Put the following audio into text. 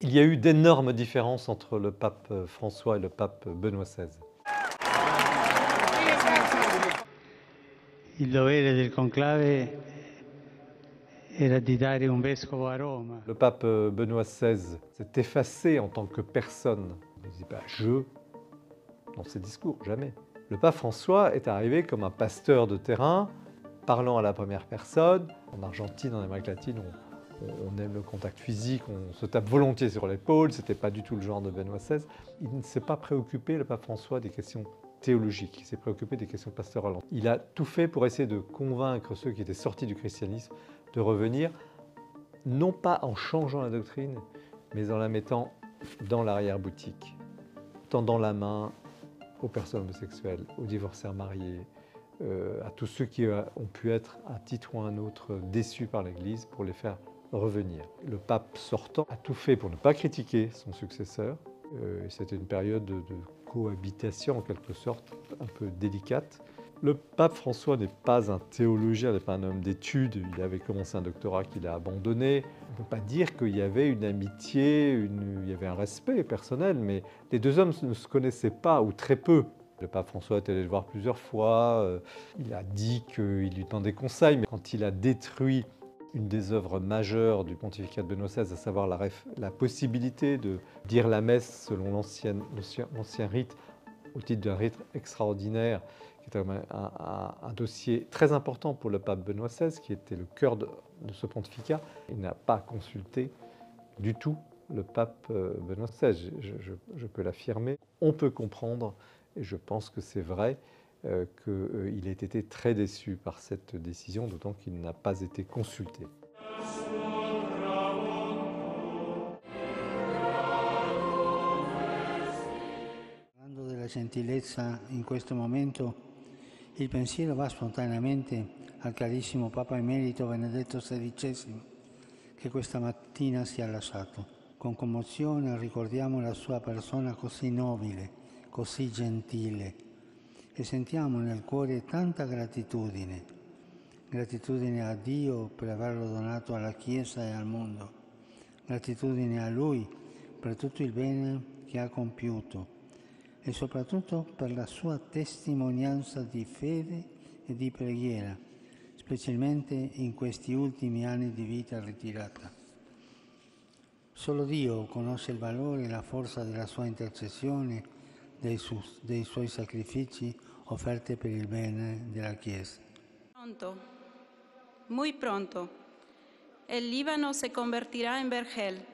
Il y a eu d'énormes différences entre le pape François et le pape Benoît XVI. Il dovere del conclave era di dare un vescovo a Roma. Le pape Benoît XVI s'est effacé en tant que personne. Il dit pas je dans ses discours, jamais. Le pape François est arrivé comme un pasteur de terrain, parlant à la première personne. En Argentine, en Amérique latine, on aime le contact physique, on se tape volontiers sur l'épaule, c'était pas du tout le genre de Benoît XVI. Il ne s'est pas préoccupé, le pape François, des questions théologiques, il s'est préoccupé des questions pastorales. Il a tout fait pour essayer de convaincre ceux qui étaient sortis du christianisme de revenir, non pas en changeant la doctrine, mais en la mettant dans l'arrière-boutique, tendant la main aux personnes homosexuelles, aux divorcés mariés, à tous ceux qui ont pu être, à un titre ou à un autre, déçus par l'Église, pour les faire revenir. Le pape sortant a tout fait pour ne pas critiquer son successeur. C'était une période de cohabitation, en quelque sorte, un peu délicate. Le pape François n'est pas un théologien, n'est pas un homme d'études. Il avait commencé un doctorat qu'il a abandonné. On ne peut pas dire qu'il y avait une amitié, il y avait un respect personnel, mais les deux hommes ne se connaissaient pas, ou très peu. Le pape François est allé le voir plusieurs fois. Il a dit qu'il lui demandait conseil, mais quand il a détruit une des œuvres majeures du pontificat de Benoît XVI, à savoir la possibilité de dire la messe selon l'ancien rite, au titre d'un rite extraordinaire, qui était un dossier très important pour le pape Benoît XVI, qui était le cœur de ce pontificat. Il n'a pas consulté du tout le pape Benoît XVI, je peux l'affirmer. On peut comprendre, et je pense que c'est vrai, qu'il ait été très déçu par cette décision, d'autant qu'il n'a pas été consulté. Parlando della gentilezza in questo momento, il pensiero va spontaneamente al carissimo Papa Emerito Benedetto XVI, che questa mattina ci ha lasciato. Con commozione ricordiamo la sua persona così nobile, così gentile, e sentiamo nel cuore tanta gratitudine. Gratitudine a Dio per averlo donato alla Chiesa e al mondo. Gratitudine a Lui per tutto il bene che ha compiuto e soprattutto per la sua testimonianza di fede e di preghiera, specialmente in questi ultimi anni di vita ritirata. Solo Dio conosce il valore e la forza della sua intercessione, dei suoi sacrifici offerti per il bene della Chiesa. Pronto, muy pronto, el Líbano se convertirá en vergel.